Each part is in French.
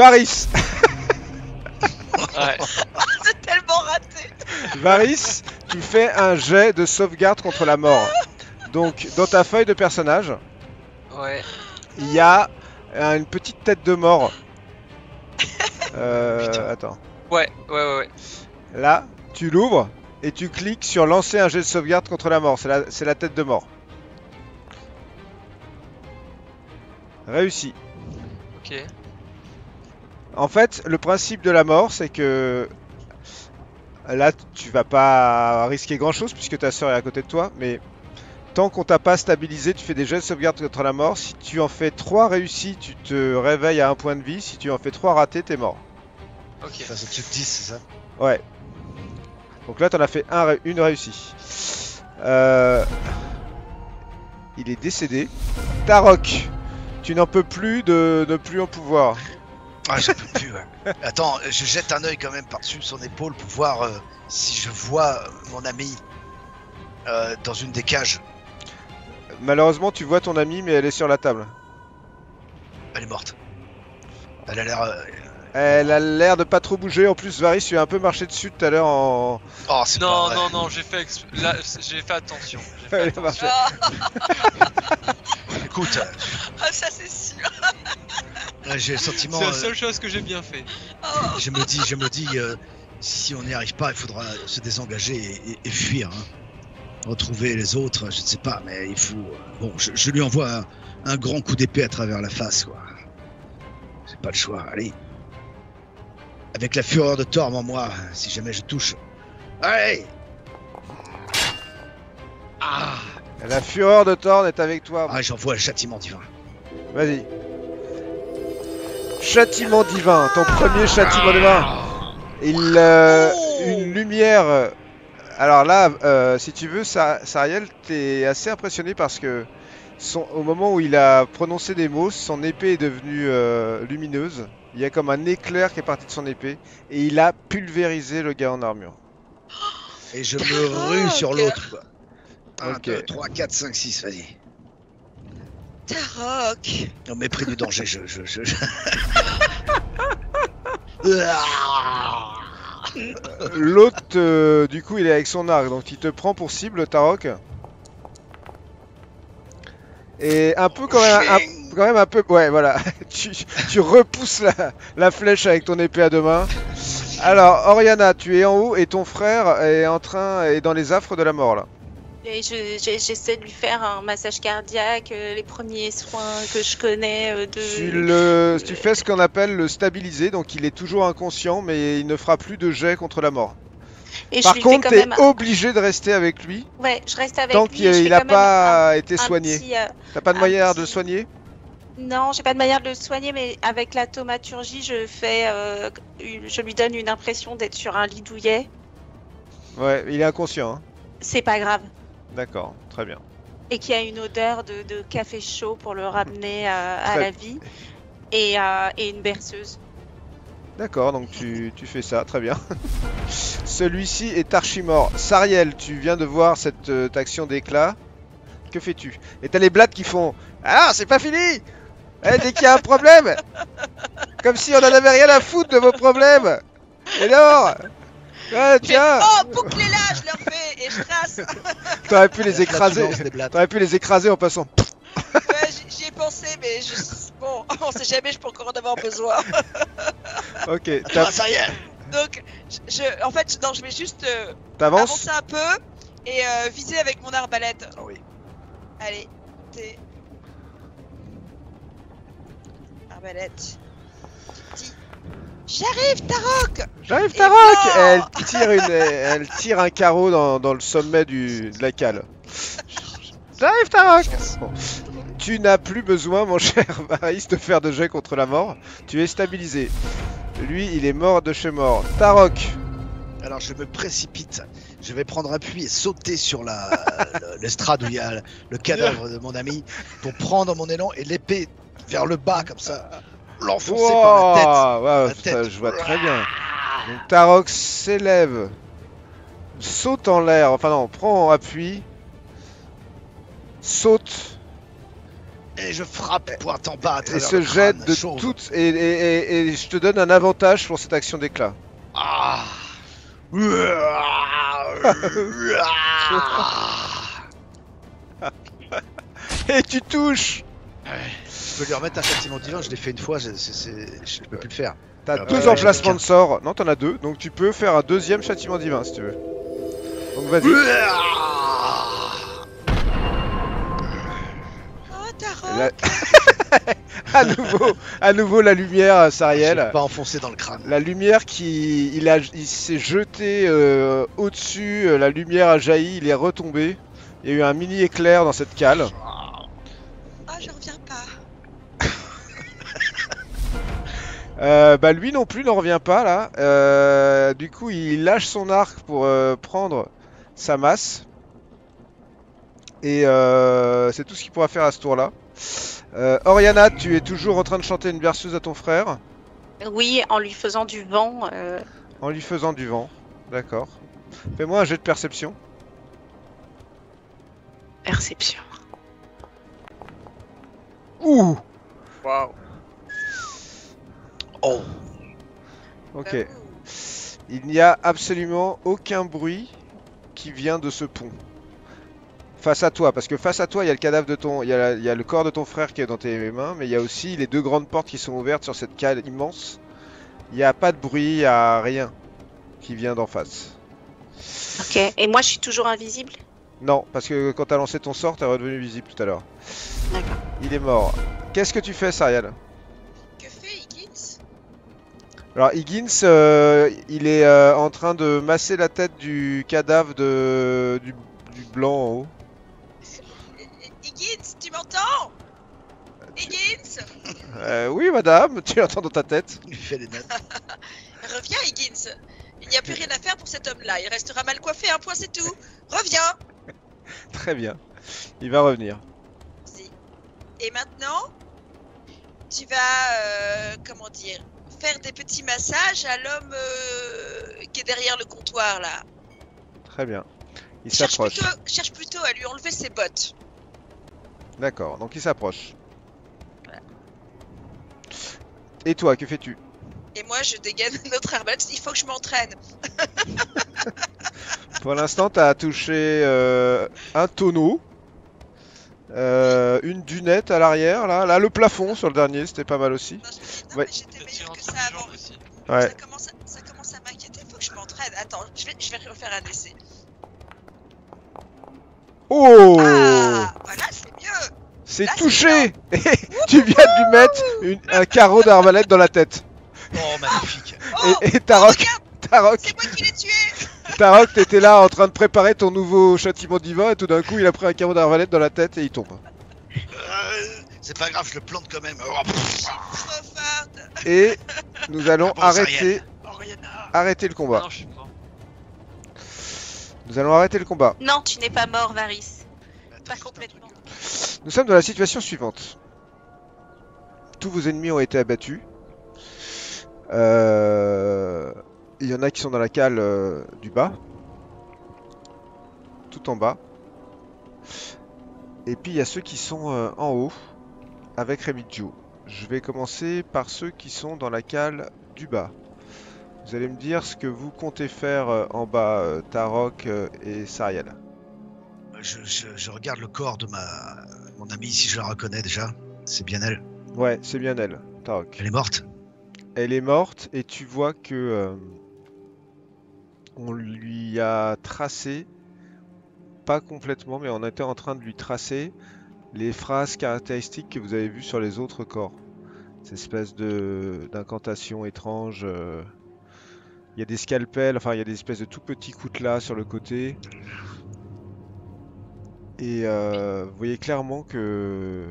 Varys. Ouais. C'est tellement raté. Varys, tu fais un jet de sauvegarde contre la mort. Donc, dans ta feuille de personnage, Ouais. il y a une petite tête de mort. Putain. Attends. Ouais. Là, tu l'ouvres et tu cliques sur lancer un jet de sauvegarde contre la mort. C'est la tête de mort. Réussi. Ok. En fait, le principe de la mort, c'est que là, tu vas pas risquer grand chose puisque ta soeur est à côté de toi, mais tant qu'on t'a pas stabilisé, tu fais des jets de sauvegarde contre la mort. Si tu en fais 3 réussis, tu te réveilles à 1 point de vie. Si tu en fais 3 ratés, t'es mort. Ok. Enfin, c'est truc 10, c'est ça? Ouais. Donc là, t'en as fait une réussie. Il est décédé. Tarok, tu n'en peux plus de ne plus en pouvoir. Ah, j'en peux plus, ouais. Attends, je jette un œil quand même par-dessus son épaule pour voir si je vois mon ami dans une des cages. Malheureusement, tu vois ton amie, mais elle est sur la table. Elle est morte. Elle a l'air... Elle a l'air de pas trop bouger. En plus, Varys, tu as un peu marché dessus tout à l'heure en... Oh, c'est pas vrai. Non, j'ai fait là, j'ai fait attention. J'ai fait Elle a marché. Écoute, Ah, ça c'est sûr. j'ai le sentiment... C'est la seule chose que j'ai bien fait. Je me dis, si on n'y arrive pas, il faudra se désengager et fuir. Hein. Retrouver les autres, je ne sais pas, mais il faut... Bon, je lui envoie un grand coup d'épée à travers la face, quoi. J'ai pas le choix, allez. Avec la fureur de Thorm en moi, si jamais je touche. Allez! Ah! La fureur de Thorn est avec toi. Ah, j'envoie le châtiment divin. Vas-y. Châtiment divin, ton premier châtiment divin. Une lumière. Alors là, si tu veux, Sariel, t'es assez impressionné parce que au moment où il a prononcé des mots, son épée est devenue lumineuse. Il y a comme un éclair qui est parti de son épée et il a pulvérisé le gars en armure. Et je me rue sur l'autre, quoi. 1, Ok. 2, 3, 4, 5, 6, vas-y. Tarok. Au mépris du danger, L'autre, du coup, il est avec son arc, donc il te prend pour cible, Tarok. Et un peu quand même, un peu, ouais, voilà. tu repousses la flèche avec ton épée à deux mains. Alors, Oriana, tu es en haut et ton frère est dans les affres de la mort là. Et j'essaie de lui faire un massage cardiaque, les premiers soins que je connais Tu fais ce qu'on appelle le stabiliser, donc il est toujours inconscient, mais il ne fera plus de jet contre la mort. Et Par je lui fais contre, quand t'es même obligé de rester avec lui Ouais, je reste avec tant lui. et je qu'il fais n'a quand même pas été un soigné. petit, T'as pas de un moyen de le petit- soigner? Non, j'ai pas de manière de le soigner, mais avec la thaumaturgie, je lui donne une impression d'être sur un lit douillet. Ouais, il est inconscient. Hein. C'est pas grave. D'accord, très bien. Et qu'il y a une odeur de café chaud pour le ramener à Très- la vie. Et une berceuse. D'accord, donc tu fais ça, très bien. Celui-ci est archi-mort. Sariel, tu viens de voir cette action d'éclat. Que fais-tu? Et t'as les blattes qui font « Ah, c'est pas fini! Eh, dès qu'il y a un problème! Comme si on en avait rien à foutre de vos problèmes! Et alors? Ouais, tiens! Oh, bouclez-la, je leur fais et je trace. T'aurais pu les écraser! Des blattes. T'aurais pu les écraser en passant. Ouais, j'y ai pensé, mais bon, on sait jamais, je peux encore en avoir besoin. Ok, Ah, ça y est! Donc, en fait, non, je vais juste t'avances? avancer un peu et viser avec mon arbalète. Ah oui. Allez, t'es... Arbalète. Dis. J'arrive, Tarok! J'arrive, Et Tarok! blanc. Elle tire un carreau dans le sommet de la cale. J'arrive, Tarok! Bon. Tu n'as plus besoin, mon cher Varys, de faire de jet contre la mort. Tu es stabilisé. Lui, il est mort de chez mort. Tarok! Alors je me précipite, je vais prendre appui et sauter sur l'estrade où il y a le cadavre de mon ami pour prendre mon élan et l'épée vers le bas comme ça, l'enfoncer par la tête. Wow, wow, La ça, tête. je vois très bien. Donc Tarok s'élève, saute en l'air, enfin non, prend appui, saute Et je frappe pointe en bas à Et travers se le jette crâne de chauve. toutes. Et je te donne un avantage pour cette action d'éclat. Ah. Et tu touches. Je peux lui remettre un châtiment divin, je l'ai fait une fois, je peux plus le faire. T'as Ah, deux ouais, emplacements j'ai de sort. Non, t'en as deux. Donc tu peux faire un deuxième châtiment divin si tu veux. Donc vas-y. Oh, Tarok. La- à nouveau la lumière, J'ai Sariel. pas enfoncé dans le crâne. La lumière il s'est jeté au-dessus, la lumière a jailli, il est retombé. Il y a eu un mini éclair dans cette cale. Ah, je reviens pas. Bah lui non plus n'en revient pas là. Du coup il lâche son arc pour prendre sa masse. Et c'est tout ce qu'il pourra faire à ce tour là. Oriana, tu es toujours en train de chanter une berceuse à ton frère. Oui, en lui faisant du vent. En lui faisant du vent. D'accord. Fais-moi un jet de perception. Perception. Ouh. Waouh. Oh. Ok. Il n'y a absolument aucun bruit qui vient de ce pont. Face à toi, parce que face à toi, il y a le cadavre de ton, il y a le corps de ton frère qui est dans tes mains, mais il y a aussi les deux grandes portes qui sont ouvertes sur cette cale immense. Il n'y a pas de bruit, il n'y a rien qui vient d'en face. Ok. Et moi, je suis toujours invisible. Non, parce que quand t'as lancé ton sort, t'es redevenu visible tout à l'heure. D'accord. Il est mort. Qu'est-ce que tu fais, Sariel? Que fait Higgins? Alors Higgins, il est en train de masser la tête du cadavre du blanc en haut. Higgins, tu m'entends? Higgins, Oui, madame, tu l'entends dans ta tête. Il fait les notes. reviens, Higgins. Il n'y a plus rien à faire pour cet homme-là. Il restera mal coiffé, un point, c'est tout. Reviens. Très bien. Il va revenir. Si. Et maintenant, tu vas, comment dire, faire des petits massages à l'homme qui est derrière le comptoir là. Très bien. Il Cherche s'approche. cherche plutôt à lui enlever ses bottes. D'accord, donc il s'approche. Et toi, que fais-tu? Et moi, je dégaine notre arbalète. Il faut que je m'entraîne. Pour l'instant, t'as touché un tonneau, une dunette à l'arrière, là, le plafond sur le dernier, c'était pas mal aussi. Non, non, Ouais. mais j'étais Peut-être meilleure que entre ça les avant. jambes aussi. Ouais. Ça commence à m'inquiéter. Il faut que je m'entraîne. Attends, je vais refaire un essai. Oh, Ah, voilà, c'est mieux. c'est là, c'est touché. Tu viens de lui mettre un carreau d'arbalète dans la tête. Oh, magnifique. Oh, Et Tarok, regarde, Tarok, c'est moi qui l'ai tué. Tarok, t'étais là en train de préparer ton nouveau châtiment divin et tout d'un coup, il a pris un carreau d'arbalète dans la tête et il tombe. C'est pas grave, je le plante quand même. Oh, Trop forte. Et nous allons Bon, arrêter le Ah combat. non, je suis mort. Nous allons arrêter le combat. Non, tu n'es pas mort, Varys. Pas complètement. Nous sommes dans la situation suivante. Tous vos ennemis ont été abattus. Il y en a qui sont dans la cale du bas. Tout en bas. Et puis il y a ceux qui sont en haut. Avec Remigio. Je vais commencer par ceux qui sont dans la cale du bas. Vous allez me dire ce que vous comptez faire en bas, Tarok et Sariel. Je regarde le corps de mon amie, si je la reconnais déjà. C'est bien elle. Ouais, c'est bien elle, Tarok. Elle est morte. Elle est morte et tu vois que on lui a tracé, pas complètement, mais on était en train de lui tracer les phrases caractéristiques que vous avez vues sur les autres corps. Cette espèce d'incantation étrange. Il y a des scalpels, enfin il y a des espèces de tout petits coutelas sur le côté. Et vous voyez clairement que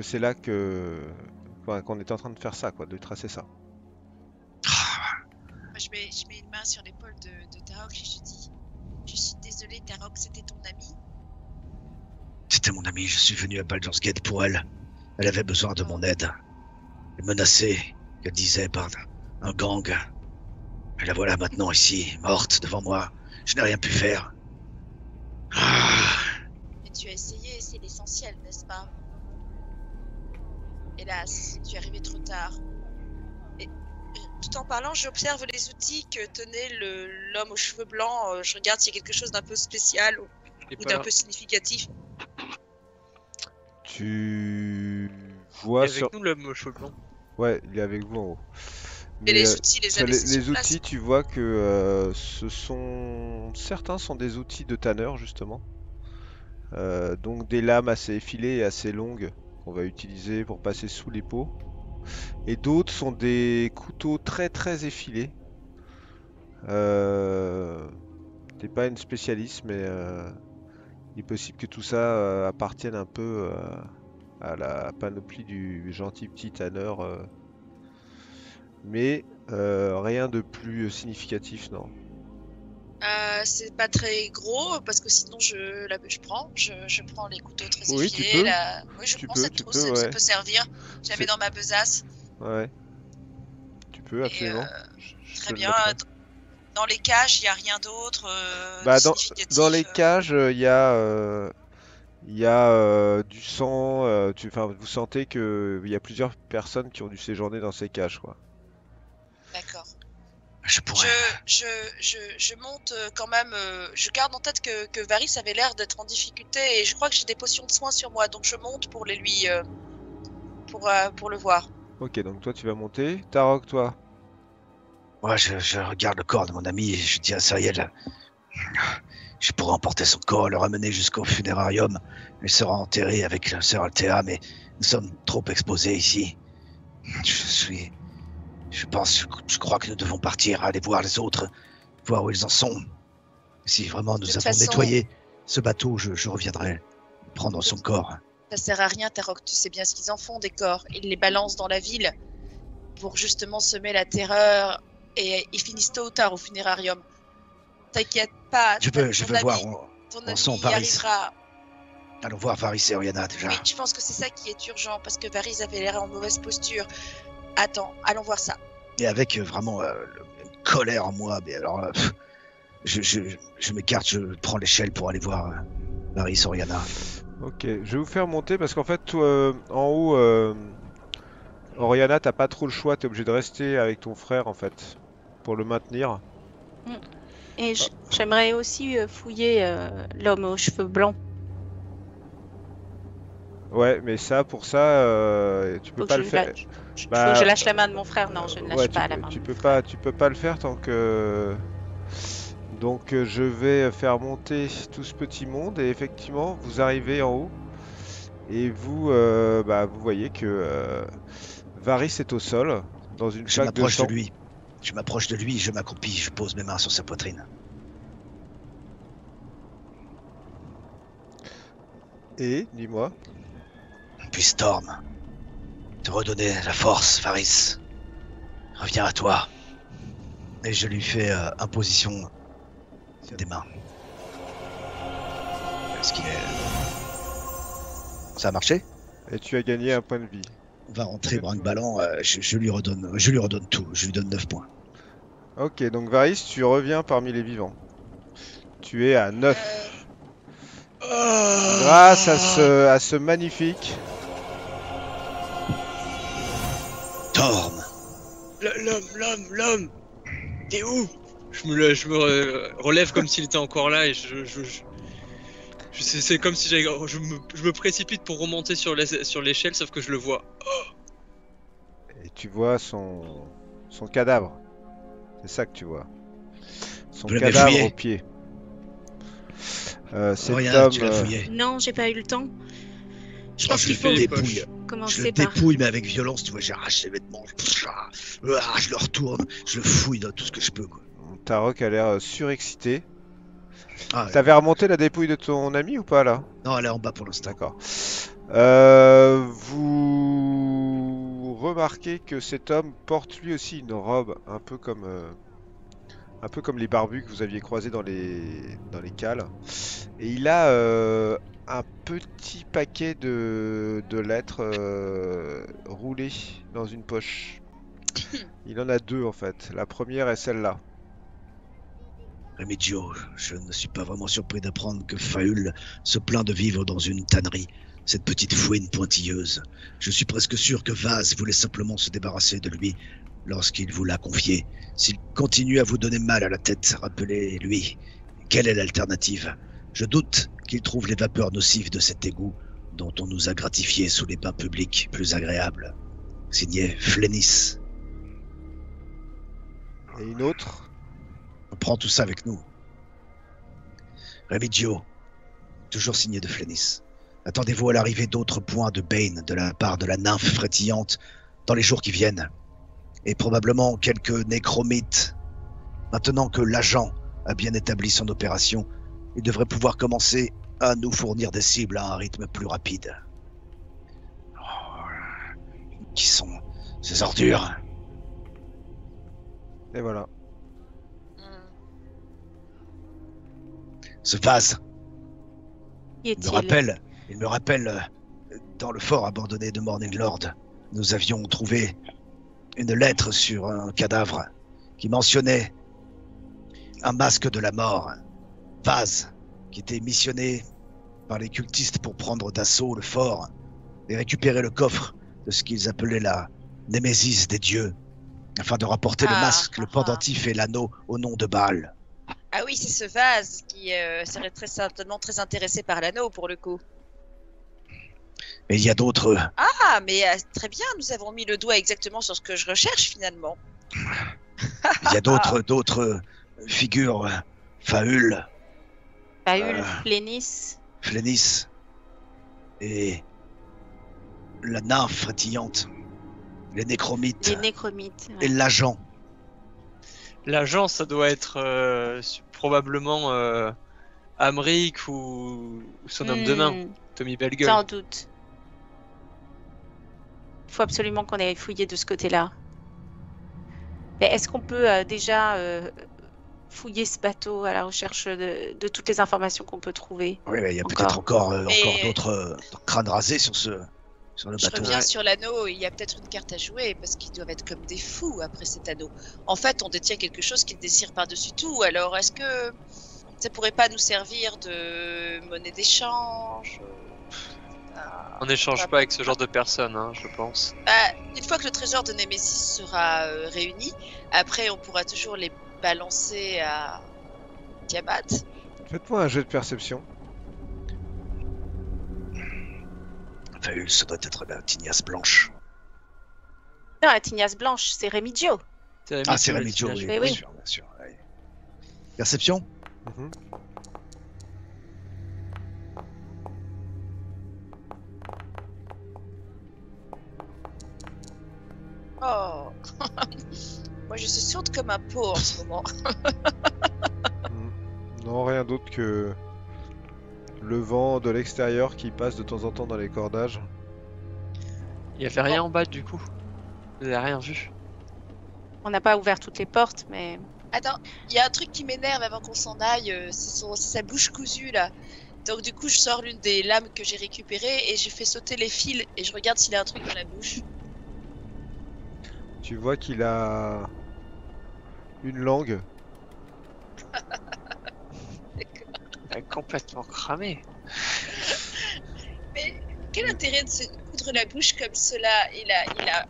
c'est là qu'on était en train de faire ça, quoi, de tracer ça. Moi, je mets une main sur l'épaule de Tarok et je dis, je suis désolée, Tarok, c'était ton ami. C'était mon amie, je suis venu à Baldur's Gate pour elle. Elle avait besoin de mon aide. Elle menacée, qu'elle disait, par un gang. Et la voilà maintenant ici, morte devant moi. Je n'ai rien pu faire. Ah, Mais tu as essayé, c'est les l'essentiel, n'est-ce pas? Hélas, tu es arrivé trop tard. Et tout en parlant, j'observe les outils que tenait l'homme aux cheveux blancs. Je regarde s'il y a quelque chose d'un peu spécial Il est ou pas d'un là. peu significatif. Tu Il vois est sur... avec nous l'homme aux cheveux blancs. Ouais, il est avec vous en haut. Mais Mais les outils, les a sur laissés les sur place. outils, tu vois que certains sont des outils de tanneur justement. Donc des lames assez effilées et assez longues qu'on va utiliser pour passer sous les peaux. Et d'autres sont des couteaux très très effilés. T'es pas une spécialiste, mais il est possible que tout ça appartienne un peu à la panoplie du gentil petit tanneur. Mais rien de plus significatif, non. C'est pas très gros parce que sinon je prends les couteaux très Oui, tu effilés. peux. Oui, je Tu prends peux, cette tu trousse, peux, ça ouais. peut servir. Je la mets C'est- dans ma besace. Ouais. Tu peux, Et, absolument. euh, Je Très te le bien. mettrai. Dans les cages, il n'y a rien d'autre de Bah, significatif. dans les cages, il y a du sang. Enfin, vous sentez que il y a plusieurs personnes qui ont dû séjourner dans ces cages, quoi. D'accord. Je pourrais. Je monte quand même. Je garde en tête que Varys avait l'air d'être en difficulté et je crois que j'ai des potions de soins sur moi, donc je monte pour les lui pour le voir. Ok, donc toi tu vas monter. Tarok, toi. Moi, je regarde le corps de mon ami et je dis à Sariel, je pourrais emporter son corps, le ramener jusqu'au funérarium. Il sera enterré avec la sœur Althea, mais nous sommes trop exposés ici. Je crois que nous devons partir, aller voir les autres, voir où ils en sont. Si vraiment nous De toute avons façon- nettoyé ce bateau, je reviendrai prendre son corps. Ça sert à rien, Tarok, tu sais bien ce qu'ils en font des corps. Ils les balancent dans la ville pour justement semer la terreur et ils finissent tôt ou tard au funérarium. T'inquiète pas. Je ton veux ami- voir. Ton on sent ami y Varys. arrivera. Allons voir Varys et Oriana déjà. Oui, je pense que c'est ça qui est urgent parce que Varys avait l'air en mauvaise posture. Attends, allons voir ça. Et avec vraiment une colère en moi. Mais alors, je m'écarte, je prends l'échelle pour aller voir Varys et Oriana. Ok, je vais vous faire monter parce qu'en fait, en haut, Oriana, t'as pas trop le choix. T'es obligé de rester avec ton frère en fait pour le maintenir. Et j'aimerais aussi fouiller l'homme aux cheveux blancs. Ouais, mais ça, pour ça, tu peux Faut pas que le je faire. lâche- faut Bah, que je lâche la main de mon frère. Non, je ne lâche ouais, pas la main. tu peux pas le faire tant que. Donc, je vais faire monter tout ce petit monde et effectivement, vous arrivez en haut et vous, vous voyez que Varys est au sol dans une Je flaque de m'approche sang. de lui. Je m'approche de lui, je m'accroupis, je pose mes mains sur sa poitrine. Et, dis-moi. Puis Storm, te redonner la force, Varys. Reviens à toi. Et je lui fais imposition des mains. Est-ce qu'il est... Ça a marché? Et tu as gagné un point de vie. On va rentrer brinque-ballant, je lui redonne tout, je lui donne 9 points. Ok, donc Varys, tu reviens parmi les vivants. Tu es à 9. Grâce à ce magnifique. Storm, L'homme T'es où? Je me relève comme s'il était encore là et c'est comme si je me précipite pour remonter sur l'échelle, sauf que je le vois. Et tu vois son cadavre. C'est ça que tu vois. Son Vous l'avez cadavre fouillé? au pied. Cet Oriana, homme. tu l'as fouillé. Non, j'ai pas eu le temps. Je Oh, pense je qu'il le faut les dépouille. Je commencer le par. dépouille, mais avec violence, tu vois, j'arrache les vêtements, je le retourne, je le fouille dans tout ce que je peux, quoi. Tarok a l'air surexcité. Ah, ouais. T'avais remonté la dépouille de ton ami ou pas là? Non, elle est en bas pour l'instant. D'accord. Vous remarquez que cet homme porte lui aussi une robe un peu comme les barbus que vous aviez croisés dans les cales. Et il a un petit paquet de lettres roulées dans une poche. Il en a deux en fait. La première est celle-là. Remigio, je ne suis pas vraiment surpris d'apprendre que Faül se plaint de vivre dans une tannerie. Cette petite fouine pointilleuse. Je suis presque sûr que Vaz voulait simplement se débarrasser de lui lorsqu'il vous l'a confié. S'il continue à vous donner mal à la tête, rappelez-lui, quelle est l'alternative? Je doute qu'il trouve les vapeurs nocives de cet égout dont on nous a gratifié sous les bains publics plus agréables. Signé Flénis. Et une autre? On prend tout ça avec nous. Remigio, toujours signé de Flénis. Attendez-vous à l'arrivée d'autres points de Bane de la part de la nymphe frétillante dans les jours qui viennent. Et probablement quelques nécromites. Maintenant que l'agent a bien établi son opération, il devrait pouvoir commencer à nous fournir des cibles à un rythme plus rapide. Oh, qui sont ces ordures? Et voilà. Ce vase, Y il est-il? me rappelle, dans le fort abandonné de Morning Lord, nous avions trouvé une lettre sur un cadavre qui mentionnait un masque de la mort, vase, qui était missionné par les cultistes pour prendre d'assaut le fort et récupérer le coffre de ce qu'ils appelaient la némésis des dieux, afin de rapporter le masque, le pendentif et l'anneau au nom de Baal. Ah oui, c'est ce vase qui serait très certainement très intéressé par l'anneau pour le coup. Mais il y a d'autres... Ah, mais très bien, nous avons mis le doigt exactement sur ce que je recherche finalement. Il y a d'autres figures, Faül, Faül, Flénis. Et la nymphe frétillante, les nécromites, Les nécromites. et l'agent. L'agent, ça doit être probablement Amric ou son homme de main, Tommy Bellegueule. Sans doute. Il faut absolument qu'on aille fouiller de ce côté-là. Mais est-ce qu'on peut déjà fouiller ce bateau à la recherche de toutes les informations qu'on peut trouver? Oui, mais il y a Encore. peut-être encore Et- d'autres crânes rasés sur le Je bateau. reviens sur l'anneau, il y a peut-être une carte à jouer parce qu'ils doivent être comme des fous après cet anneau. En fait, on détient quelque chose qu'ils désirent par-dessus tout, alors est-ce que ça pourrait pas nous servir de monnaie d'échange? On n'échange pas avec ce genre de personnes, hein, je pense. Une fois que le trésor de Némésis sera réuni, après on pourra toujours les balancer à Tiamat. Faites-moi un jet de perception. Faül, ça doit être la tignasse blanche. Non, la tignasse blanche, c'est Remigio. Ah, c'est Remigio, oui, Mais bien oui. sûr, bien sûr. Ouais. Perception? Mhm. Oh moi je suis sourde comme un pot en ce moment. Non, rien d'autre que le vent de l'extérieur qui passe de temps en temps dans les cordages. Il y avait rien en bas du coup. Vous avez rien vu. On n'a pas ouvert toutes les portes, mais Attends, il y a un truc qui m'énerve avant qu'on s'en aille, c'est sa bouche cousue là. Donc du coup je sors l'une des lames que j'ai récupérées et je fais sauter les fils et je regarde s'il a un truc dans la bouche. Tu vois qu'il a une langue. Elle est complètement cramée. Mais quel intérêt de se coudre la bouche comme cela? Il a...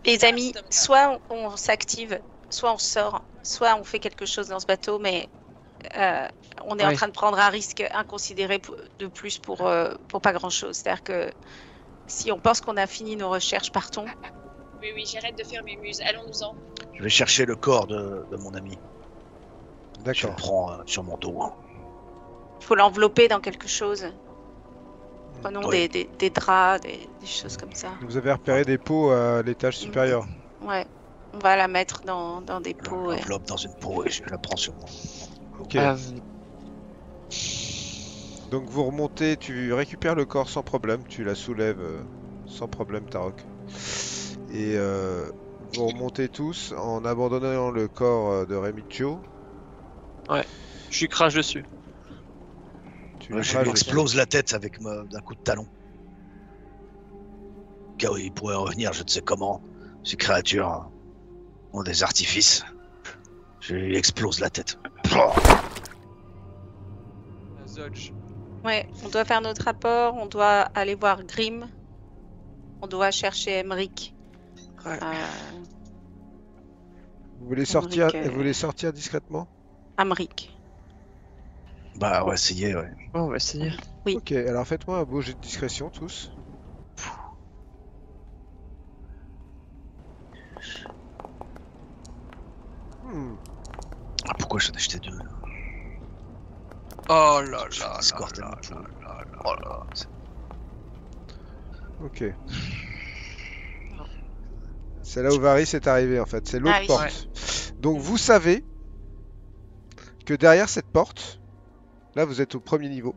les amis, soit on s'active, soit on sort, soit on fait quelque chose dans ce bateau, mais on est en Oui. train de prendre un risque inconsidéré de plus pour pas grand-chose. C'est-à-dire que si on pense qu'on a fini nos recherches, partons. Oui, oui, j'arrête de faire mes muses. Allons-nous-en. Je vais chercher le corps de mon ami. Je le D'accord. prends sur mon dos. Hein. Il faut l'envelopper dans quelque chose. Prenons Oui. des draps, des choses comme ça. Vous avez repéré des pots à l'étage supérieur. Ouais, on va la mettre dans des pots. Je l'enveloppe dans une peau et je la prends sur moi. Ok. Euh, Donc vous remontez, tu récupères le corps sans problème, tu la soulèves sans problème, Tarok. Et vous remontez tous en abandonnant le corps de Remigio. je lui crache dessus. Tu Ouais, le je craches lui dessus. explose la tête avec d'un coup de talon. Car il pourrait revenir, je ne sais comment. Ces créatures ont des artifices. Je lui explose la tête. Zodge. Ouais, on doit faire notre rapport, on doit aller voir Grimm, on doit chercher Emmerich. Ouais. Vous voulez sortir, Henrik, vous voulez sortir discrètement? Emmerich. Bah, on va essayer, ouais. Bon, on va essayer. Oui. Ok, alors faites-moi un beau jet de discrétion tous. Hmm. Ah, pourquoi j'en ai acheté 2? Oh là là Score là tellement là pourri. là là. Oh là. Ok. C'est là où Varys est arrivé en fait, c'est l'autre Ah oui. porte. Donc vous savez que derrière cette porte, là vous êtes au premier niveau,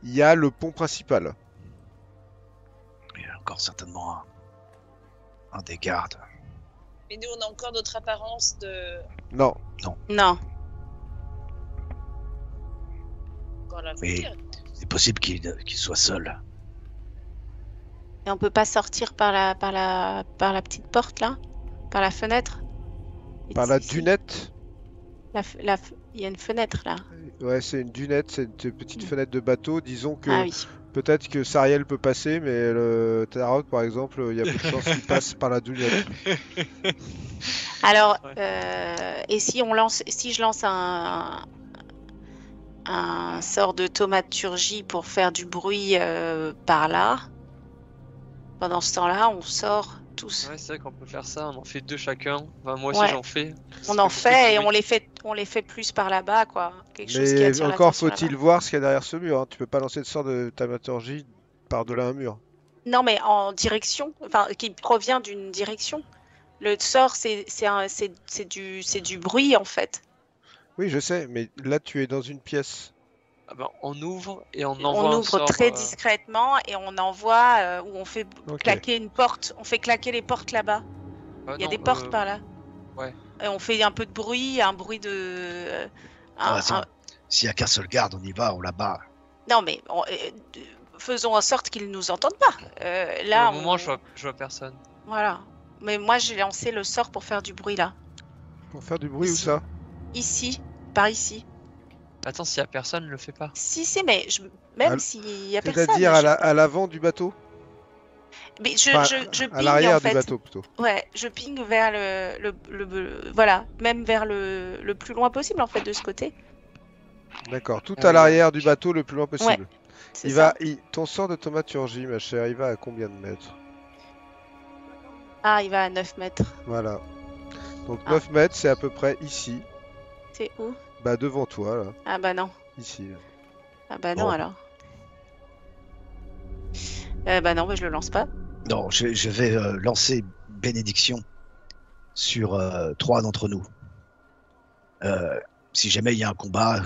il y a le pont principal. Il y a encore certainement un des gardes. Mais nous, on a encore notre apparence de. Non, Non. Encore la Oui. dire. C'est possible qu'il soit seul. Et on peut pas sortir par la petite porte là? Par la fenêtre? par la Si. dunette. Il y a une fenêtre là. Ouais, c'est une dunette, c'est une petite fenêtre de bateau. Disons que Ah oui. peut-être que Sariel peut passer, mais le Tarok par exemple, il y a peu de chances qu'il passe par la dunette. Alors, Ouais. et si je lance un sort de thaumaturgie pour faire du bruit par là, pendant ce temps-là, on sort tous. Ouais, c'est vrai qu'on peut faire ça, on en fait 2 chacun. Enfin, moi aussi Ouais. j'en fais. On Ça en fait fait et beaucoup de on les fait plus par là-bas, quoi. Quelque chose qui Mais attire encore l'attention faut-il là-bas. voir ce qu'il y a derrière ce mur. Hein. Tu peux pas lancer de sort de thaumaturgie par-delà un mur. Non, mais en direction, enfin, qui provient d'une direction. Le sort, c'est du bruit en fait. Oui, je sais, mais là tu es dans une pièce. Ah ben, on ouvre et on On envoie un ouvre sort, très discrètement et on envoie où on fait Ok. claquer une porte. On fait claquer les portes là-bas. Il y a des portes par là. ouais. Et on fait un peu de bruit, un bruit de. Attends, s'il y a qu'un seul garde, on y va, on la bat. Non, mais faisons en sorte qu'ils nous entendent pas. Là, Pour le moment, je vois personne. Voilà. Mais moi, j'ai lancé le sort pour faire du bruit là. Pour faire du bruit Ici. ou ça? Ici, par ici. Attends, s'il y a personne, le fais pas. Si, mais même Ah, s'il y a personne. C'est-à-dire à l'avant du bateau? Mais Enfin, je à ping l'arrière en fait. du bateau plutôt. Ouais, je ping vers voilà, même vers le plus loin possible en fait de ce côté. D'accord, tout Ah à oui, l'arrière du bateau le plus loin possible. C'est Il ça. va, ton sort de thaumaturgie, ma chère, il va à combien de mètres? Ah, il va à 9 mètres. Voilà. Donc Ah. 9 mètres, c'est à peu près ici. C'est où? Bah devant toi, là. Ah bah non. Ici. Là. Ah bah non Bon. alors. Bah non, je le lance pas. Non, je vais lancer bénédiction sur 3 d'entre nous. Si jamais il y a un combat,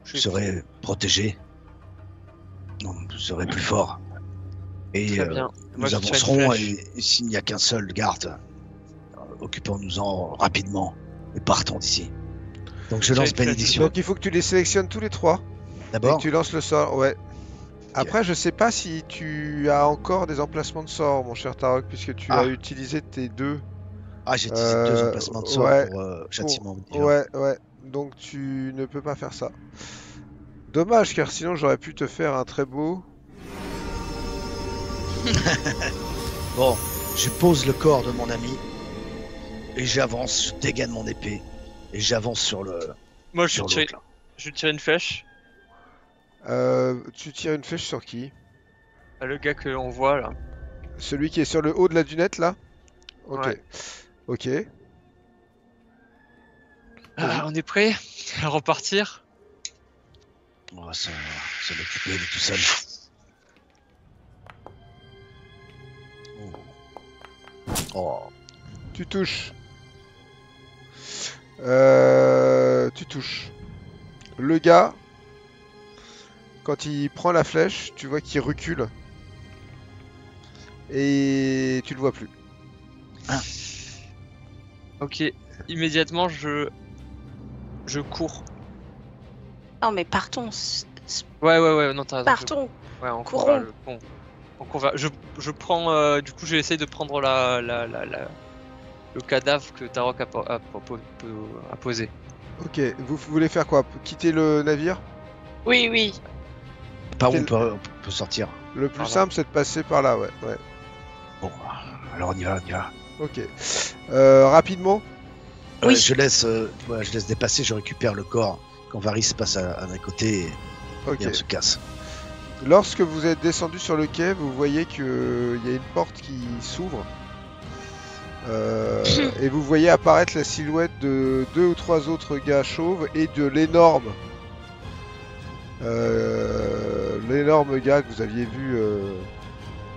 je serai protégé. Non, je serai plus fort. Et Très bien. Moi, nous je tire une avancerons flèche. et s'il n'y a qu'un seul garde, occupons-nous-en rapidement et partons d'ici. Donc je Tire lance une flèche. bénédiction. Donc il faut que tu les sélectionnes tous les 3. Et D'abord, que tu lances le sort, ouais. Après, je sais pas si tu as encore des emplacements de sort, mon cher Tarok, puisque tu Ah. as utilisé tes 2. j'ai utilisé 2 emplacements de sort ouais, pour châtiment. divin. Ouais. Donc tu ne peux pas faire ça. Dommage, car sinon j'aurais pu te faire un très beau. Bon, je pose le corps de mon ami et j'avance, je dégaine mon épée et j'avance sur le Moi, je sur tire, l'autre. là. je tire une flèche. Tu tires une flèche sur qui? Le gars que l'on voit là. Celui qui est sur le haut de la dunette, là? Ok. Ouais. Ok. On est prêt à repartir? On va s'en occuper de tout seul. Oh. Tu touches. Tu touches. Le gars, quand il prend la flèche, tu vois qu'il recule. Et tu le vois plus. Ok, immédiatement je cours. Non mais partons. Ouais, non t'as raison. Partons. Ouais, on court Courons. vers le pont. On court vers- Je prends, du coup j'essaie de prendre le cadavre que Tarok a posé. Ok, vous voulez faire quoi? Quitter le navire? Oui, oui. Par où Quel- on peut sortir? Le plus Pardon. simple, c'est de passer par là, ouais. Bon, alors on y va, on y va. Ok. Rapidement? Oui. Je laisse dépasser, je récupère le corps quand Varys passe à mes côtés et Ok. on se casse. Lorsque vous êtes descendu sur le quai, vous voyez qu'il y a une porte qui s'ouvre. Et vous voyez apparaître la silhouette de 2 ou 3 autres gars chauves et de l'énorme gars que vous aviez vu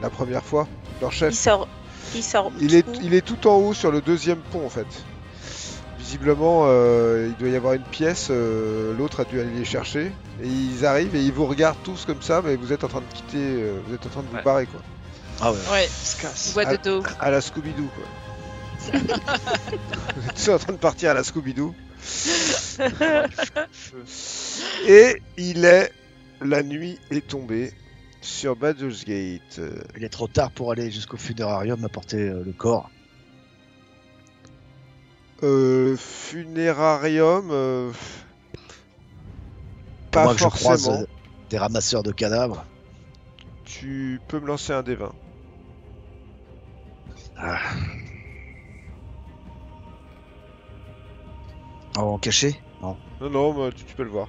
la première fois, leur Il chef. sort Il est tout en haut sur le 2e pont en fait. Visiblement, il doit y avoir une pièce, l'autre a dû aller les chercher. Et ils arrivent et ils vous regardent tous comme ça, mais vous êtes en train de quitter, vous êtes en train de vous Ouais. barrer quoi. Ah ouais. Ouais. se casse. Voix de dos. À la Scooby-Doo quoi. Vous êtes tous en train de partir à la Scooby-Doo. Et la nuit est tombée sur Baldur's Gate. Il est trop tard pour aller jusqu'au funérarium apporter le corps. Funérarium, pas Moi que je croise forcément. des ramasseurs de cadavres. Tu peux me lancer un D20. Ah. En caché? Non. Non, mais tu peux le voir.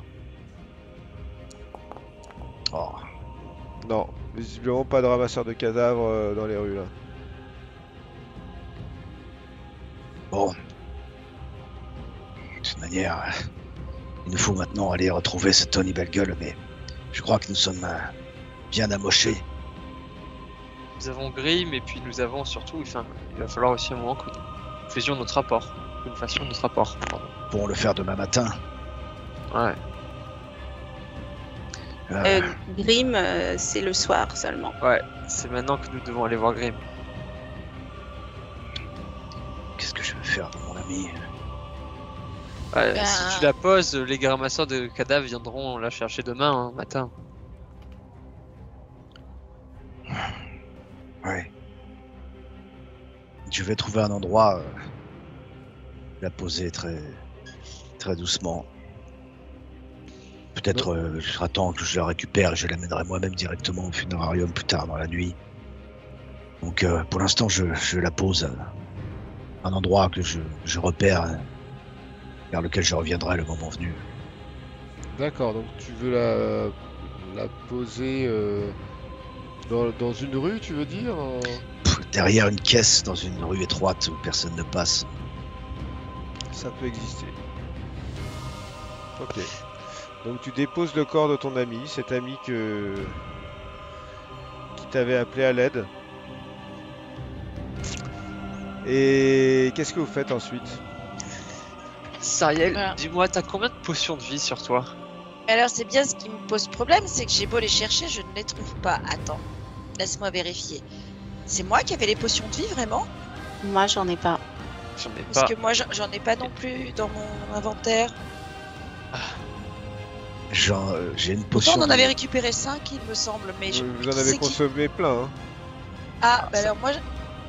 Oh. Non, visiblement pas de ramasseur de cadavres dans les rues là. Bon. De toute manière, il nous faut maintenant aller retrouver ce Tony Bellegueule, mais je crois que nous sommes bien amochés. Nous avons Grimm et puis nous avons surtout, enfin, il va falloir aussi un moment que nous faisions notre rapport. Que nous fassions notre rapport. Pardon. Pour le faire demain matin. Ouais. Grimm, c'est le soir seulement. Ouais, c'est maintenant que nous devons aller voir Grimm. Qu'est-ce que je vais faire de mon ami? Ouais, Ben- Si tu la poses, les ramasseurs de cadavres viendront la chercher demain matin. Ouais. Je vais trouver un endroit, la poser très, très doucement. Peut-être je serai temps que je la récupère et je l'amènerai moi-même directement au funérarium plus tard dans la nuit. Donc pour l'instant, je la pose à un endroit que je repère, vers lequel je reviendrai le moment venu. D'accord, donc tu veux la poser dans une rue, tu veux dire Derrière une caisse dans une rue étroite où personne ne passe. Ça peut exister. Ok. Donc tu déposes le corps de ton ami, cet ami qui t'avait appelé à l'aide. Et qu'est-ce que vous faites ensuite? Sariel, Voilà. dis-moi, t'as combien de potions de vie sur toi? Alors c'est bien ce qui me pose problème, c'est que j'ai beau les chercher, je ne les trouve pas. Attends, laisse-moi vérifier. C'est moi qui avais les potions de vie vraiment? Moi, j'en ai pas. J'en ai Parce pas. que moi j'en ai pas non plus dans mon inventaire. J'ai une Pourtant potion. on en avait récupéré 5 il me semble, mais je... Vous en qui avez c'est qui- consommé plein, hein. Ah, bah alors moi,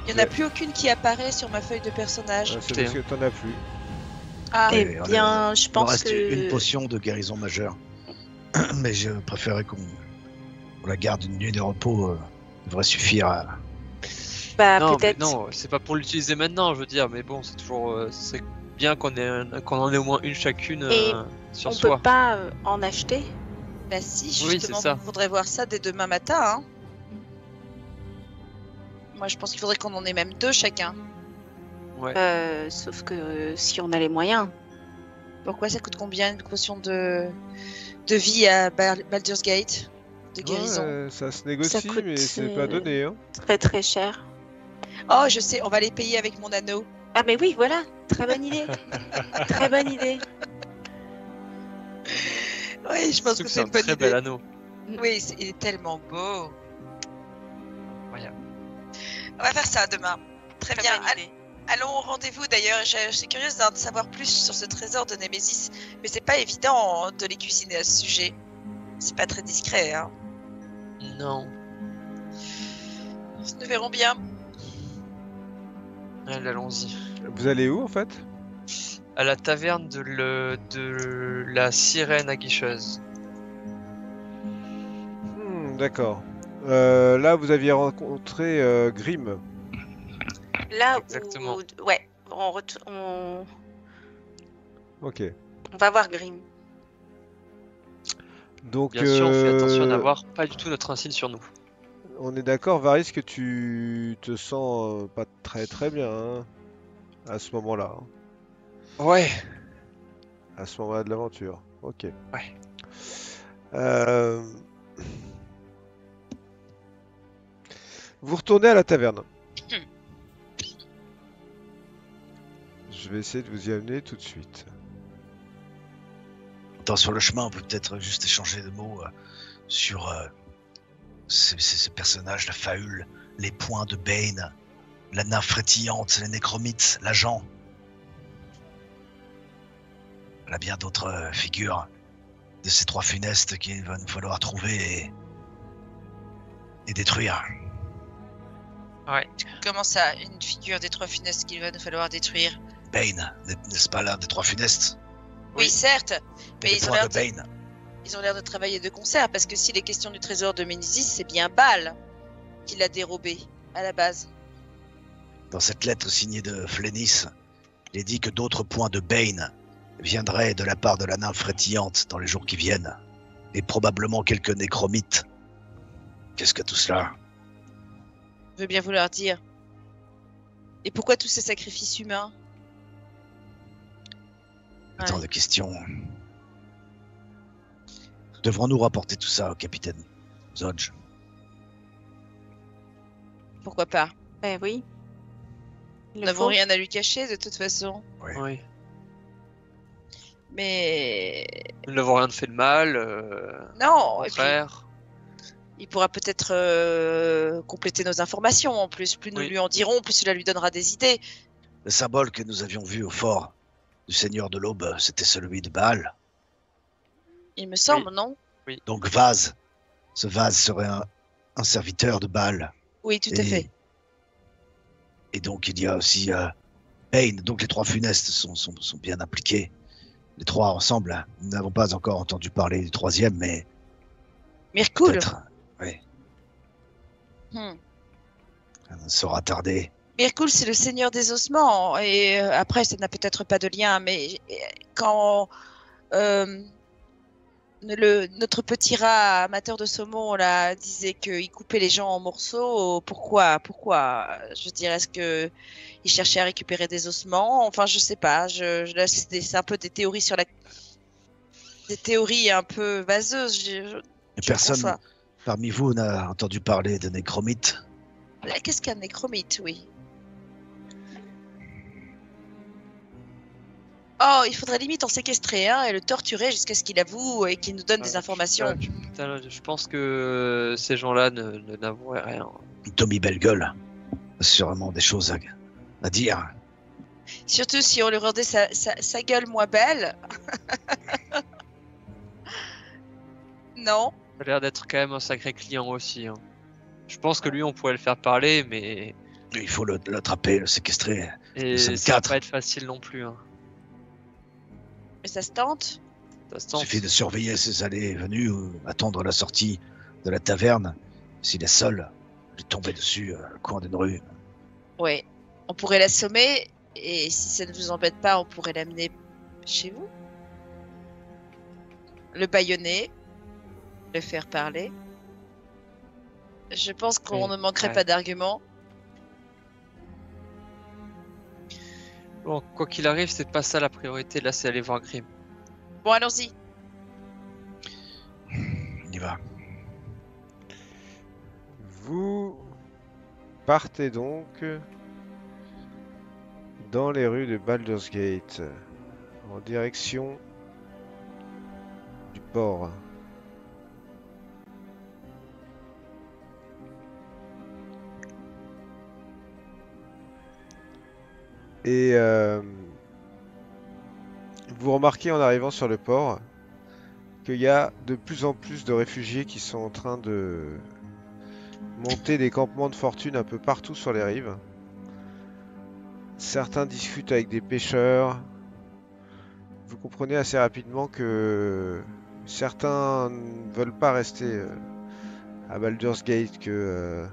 il n'y en a Ouais. plus aucune qui apparaît sur ma feuille de personnage. C'est Putain. parce que t'en as plus. Ah, Et Eh on a- bien, je Il me pense reste que... une potion de guérison majeure. Mais je préférais qu'on la garde une nuit de repos. Devrait suffire à... Bah, Non, mais peut-être... non, c'est pas pour l'utiliser maintenant, je veux dire, mais bon, c'est toujours, c'est bien qu'on en ait au moins une chacune Et sur On soi. peut pas en acheter? bah si, Oui, justement, c'est ça. faudrait voir ça dès demain matin. Hein. Moi, je pense qu'il faudrait qu'on en ait même 2 chacun. Ouais. Sauf que si on a les moyens. Pourquoi ça coûte combien une potion de vie à Baldur's Gate de guérison? Ouais, ça se négocie, coûte, mais c'est pas donné, hein. Très très cher. Oh, je sais, on va les payer avec mon anneau. Ah mais oui, voilà, très bonne idée. Très bonne idée. Oui, je pense Surtout que que c'est un une bonne très idée. bel anneau. Oui, il est tellement beau. Incroyable. On va faire ça demain. Très Très bien. bonne idée. Allons au rendez-vous d'ailleurs. Je suis curieuse d'en savoir plus sur ce trésor de Némésis, mais c'est pas évident de les cuisiner à ce sujet. C'est pas très discret, hein. Non. Nous verrons bien. Allez, allons-y. Vous allez où en fait? à la taverne de la sirène aguicheuse. D'accord. Là, vous aviez rencontré Grim. Là Exactement. où... Ouais, on Ok. va voir Grim. Donc, Bien sûr, on fait attention à n'avoir pas du tout notre insigne sur nous. on est d'accord, Varys, que tu te sens pas très très bien hein, à ce moment-là. Hein. Ouais. À ce moment-là de l'aventure. Ok. Ouais. Vous retournez à la taverne. Je vais essayer de vous y amener tout de suite. Attends, sur le chemin, on peut peut-être juste échanger de mots sur ces personnages, la Faül, les points de Bane, la nymphe frétillante, les nécromites, l'agent. Il y a bien d'autres figures de ces trois funestes qu'il va nous falloir trouver et détruire. Ouais. Comment ça, une figure des trois funestes qu'il va nous falloir détruire? Bane, n'est-ce pas l'un des trois funestes? Oui, certes, mais Les ils ont points l'air de de... Bane. Ils ont l'air de travailler de concert, parce que s'il est question du trésor de Ménésis, c'est bien Bâle qui l'a dérobé, à la base. Dans cette lettre signée de Flénis, il est dit que d'autres points de Bane viendraient de la part de la nymphe frétillante dans les jours qui viennent, et probablement quelques nécromites. Qu'est-ce que tout cela? Je veux bien vouloir dire. Et pourquoi tous ces sacrifices humains? Tant Ouais. de questions. Devrons-nous rapporter tout ça au capitaine Zodge? Pourquoi pas? Ben oui. Il Nous le n'avons faut. rien à lui cacher, de toute façon. Oui. Oui. Mais... Nous n'avons rien fait de mal. Non, Au et puis, contraire. il pourra peut-être compléter nos informations en plus. Plus nous Oui. lui en dirons, plus cela lui donnera des idées. Le symbole que nous avions vu au fort du Seigneur de l'Aube, c'était celui de Baal. Il me semble, non? Donc Vase, ce Vase serait un serviteur de Baal. Oui, tout à fait. Et donc il y a aussi Bane, donc les trois funestes sont bien impliqués. Les trois ensemble, nous n'avons pas encore entendu parler du troisième, mais Mirkul. peut-être, oui, Hmm. ça ne saura tarder. Mirkul, c'est le seigneur des ossements. Et après, ça n'a peut-être pas de lien, mais quand notre petit rat amateur de saumon là disait qu'il coupait les gens en morceaux, pourquoi? Je veux dire, est-ce que il cherchait à récupérer des ossements? Enfin, je sais pas. Là, c'est un peu des théories des théories un peu vaseuses. Personne conçois. parmi vous n'a entendu parler de nécromite. Qu'est-ce qu'un nécromite, oui? Oh, il faudrait limite en séquestrer un et le torturer jusqu'à ce qu'il avoue et qu'il nous donne des informations. Je pense que ces gens-là n'avoueraient rien. Tommy Bellegueule a sûrement des choses à dire. Surtout si on lui rendait sa gueule moins belle. Non? Ça a l'air d'être quand même un sacré client aussi. Hein. Je pense que lui, on pourrait le faire parler, mais Il faut l'attraper, le séquestrer. et Nous sommes ça va quatre. pas être facile non plus. Hein. Mais ça se tente? Ça se Il tente. suffit de surveiller ses allées et venues ou attendre la sortie de la taverne. S'il est seul, lui tomber dessus au coin d'une rue. Ouais. On pourrait l'assommer et si ça ne vous embête pas, on pourrait l'amener chez vous. Le bâillonner. Le faire parler. Je pense qu'on Oui, ne manquerait ouais. pas d'arguments. Bon, quoi qu'il arrive, c'est pas ça la priorité. Là, c'est aller voir Grim. Bon, allons-y. On y va. Vous partez donc dans les rues de Baldur's Gate en direction du port. Et vous remarquez en arrivant sur le port qu'il y a de plus en plus de réfugiés qui sont en train de monter des campements de fortune un peu partout sur les rives. Certains discutent avec des pêcheurs, vous comprenez assez rapidement que certains ne veulent pas rester à Baldur's Gate, que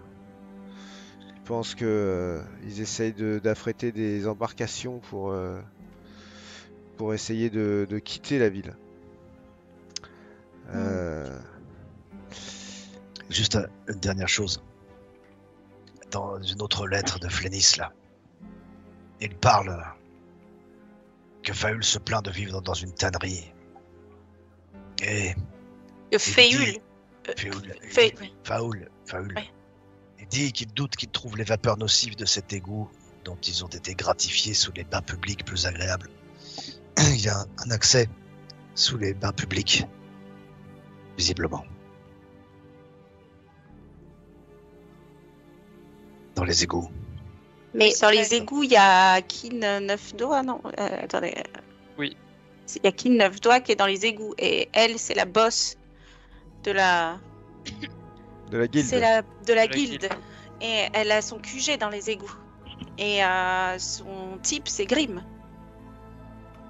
ils pensent que ils essayent d'affréter des embarcations pour essayer de quitter la ville. Juste une dernière chose. Dans une autre lettre de Flénis, là, il parle que Faül se plaint de vivre dans une tannerie. Et Féul. Faül. Ouais. Il dit qu'il doute qu'il trouve les vapeurs nocives de cet égout dont ils ont été gratifiés sous les bains publics plus agréables. Il y a un accès sous les bains publics, visiblement. Dans les égouts. Mais dans les égouts, il y a Kin Neuf Doigts, non attendez. Oui. Il y a Kin Neuf Doigts qui est dans les égouts. Et elle, c'est la boss de la... De la guilde. C'est de la guilde. guilde. Et elle a son QG dans les égouts. Et son type, c'est Grim.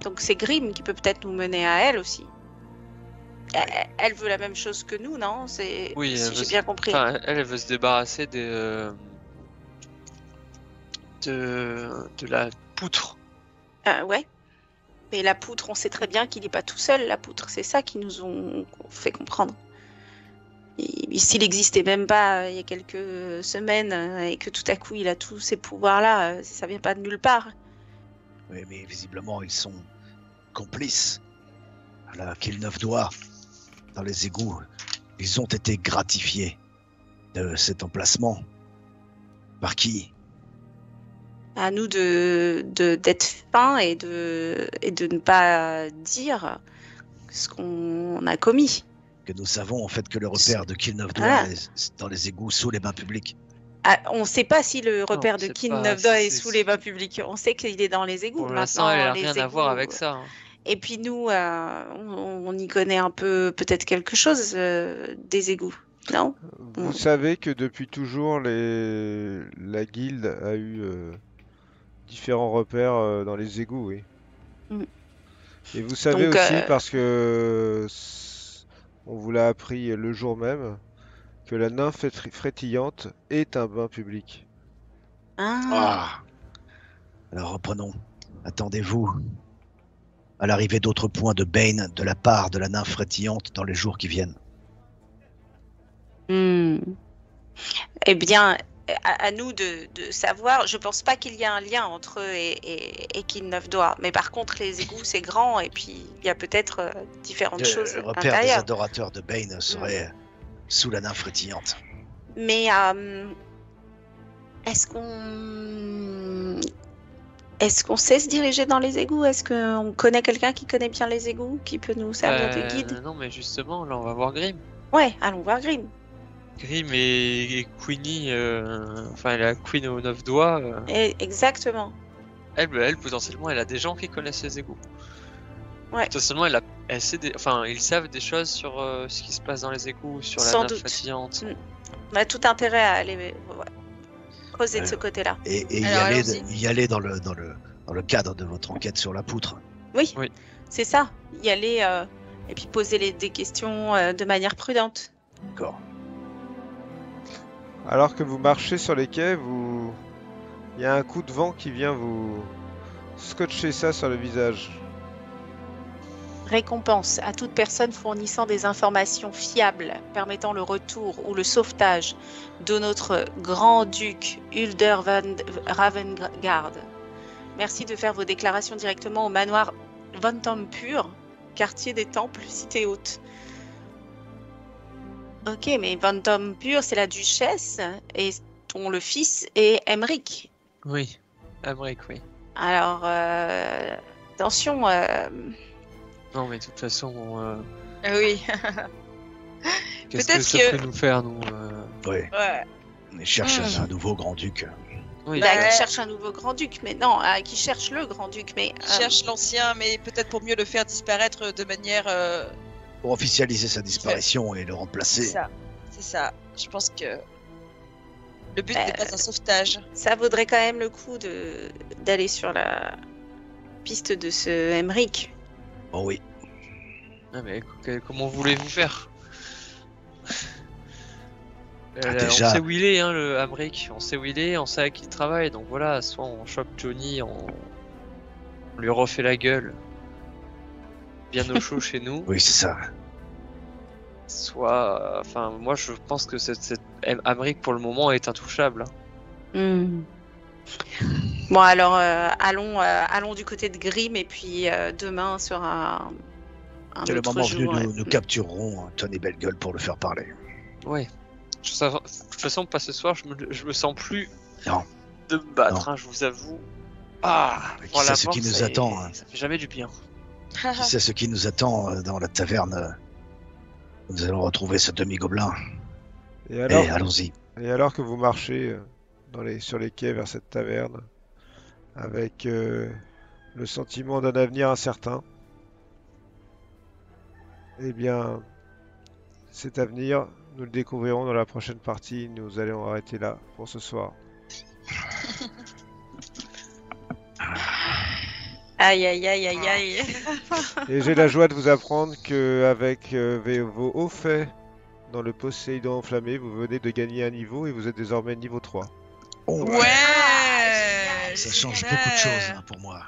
Donc c'est Grim qui peut peut-être nous mener à elle aussi. Elle veut la même chose que nous, non? Oui, si j'ai bien compris. Enfin, elle veut se débarrasser de la poutre. Ouais. Mais la poutre, on sait très bien qu'il n'est pas tout seul, la poutre. C'est ça qui nous ont fait comprendre. S'il n'existait même pas il y a quelques semaines et que tout à coup il a tous ces pouvoirs-là, ça vient pas de nulle part. Oui, mais visiblement, ils sont complices. À la Kill Neuf Doigts, dans les égouts, ils ont été gratifiés de cet emplacement. Par qui? À nous d'être fins et de ne pas dire ce qu'on a commis. Que nous savons en fait que le repère de Kill Neuf Doigts est dans les égouts sous les bains publics. Ah, on ne sait pas si le repère de Kin Neuf Doigts est sous les bains publics. On sait qu'il est dans les égouts. Pour l'instant, elle n'a rien à voir avec ça. Hein. Et puis nous, on y connaît un peu, peut-être quelque chose des égouts, non? Vous savez que depuis toujours, la guilde a eu différents repères dans les égouts, oui. Et vous savez Donc, aussi, parce que on vous l'a appris le jour même, que la nymphe frétillante est un bain public. Ah. Alors reprenons. Attendez-vous à l'arrivée d'autres points de Bane de la part de la nymphe frétillante dans les jours qui viennent. Eh bien, à nous de savoir. Je pense pas qu'il y a un lien entre eux et Kin Neuf Doigts. Mais par contre, les égouts, c'est grand et puis il y a peut-être différentes choses Le à repère des l'intérieur. adorateurs de Bane serait sous la nymphe frétillante. Mais est-ce qu'on sait se diriger dans les égouts? Est-ce qu'on connaît quelqu'un qui connaît bien les égouts, qui peut nous servir de guide? Non, mais justement, là, on va voir Grim. Ouais, allons voir Grim. Grim et Queenie, enfin la Queen aux 9 doigts. Exactement. Elle, potentiellement, elle a des gens qui connaissent les égouts. Ouais. Potentiellement, elle sait ils savent des choses sur ce qui se passe dans les égouts, sur la Sans nymphe doute. frétillante. On a tout intérêt à aller creuser de ce côté-là. Et Alors, y aller dans le cadre de votre enquête sur la poutre. Oui, Oui. c'est ça. Y aller et puis poser des questions de manière prudente. D'accord. Alors que vous marchez sur les quais, il y a un coup de vent qui vient vous scotcher ça sur le visage. Récompense à toute personne fournissant des informations fiables permettant le retour ou le sauvetage de notre grand-duc Ulder Ravengard. Merci de faire vos déclarations directement au manoir Vantampur, quartier des Temples, cité haute. Ok, mais Vantampur, c'est la duchesse et dont le fils est Emric. Oui, Amérique, oui. Alors, attention. Non, mais de toute façon, Oui. qu'est-ce Peut-être que ça que- peut nous faire, nous Oui. Ouais. On cherche un nouveau grand-duc. Oui, Bah, Ouais. qui cherche un nouveau grand-duc, mais non, qui cherche le grand-duc, mais... Il cherche l'ancien, mais peut-être pour mieux le faire disparaître de manière. Pour officialiser sa disparition et le C'est remplacer. ça. C'est ça. Je pense que le but Euh, n'est pas un sauvetage. ça vaudrait quand même le coup d'aller sur la piste de ce Emric. Oh oui. Ah, mais comment voulez-vous faire? Déjà- On sait où il est, hein, le Amric. On sait où il est, on sait à qui il travaille. Donc voilà, soit on chope Johnny, on lui refait la gueule bien au chaud chez nous. Oui, c'est ça. Soit, enfin, moi je pense que Amric pour le moment est intouchable. Hein. Hmm. Bon, alors allons du côté de Grimm et puis demain sera un C'est le autre moment venu, jour. nous capturerons Tony Bellegueule pour le faire parler. Ouais. De toute façon, pas ce soir, je me sens plus Non. de me battre, Non. hein, je vous avoue. Ah, Qui prendre sait la ce mort, qui nous c'est- attend, hein. Ça fait jamais du bien. Qui sait ce qui nous attend dans la taverne. Nous allons retrouver ce demi-gobelin. Et alors, Eh, allons-y. et alors que vous marchez sur les quais vers cette taverne, avec le sentiment d'un avenir incertain, eh bien, cet avenir, nous le découvrirons dans la prochaine partie. Nous allons arrêter là pour ce soir. Aïe, aïe, aïe, aïe, aïe. Et j'ai la joie de vous apprendre qu'avec vos hauts faits dans le Poséidon enflammé, vous venez de gagner un niveau et vous êtes désormais niveau 3. Oh, Ouais. ça change beaucoup de choses hein, pour moi.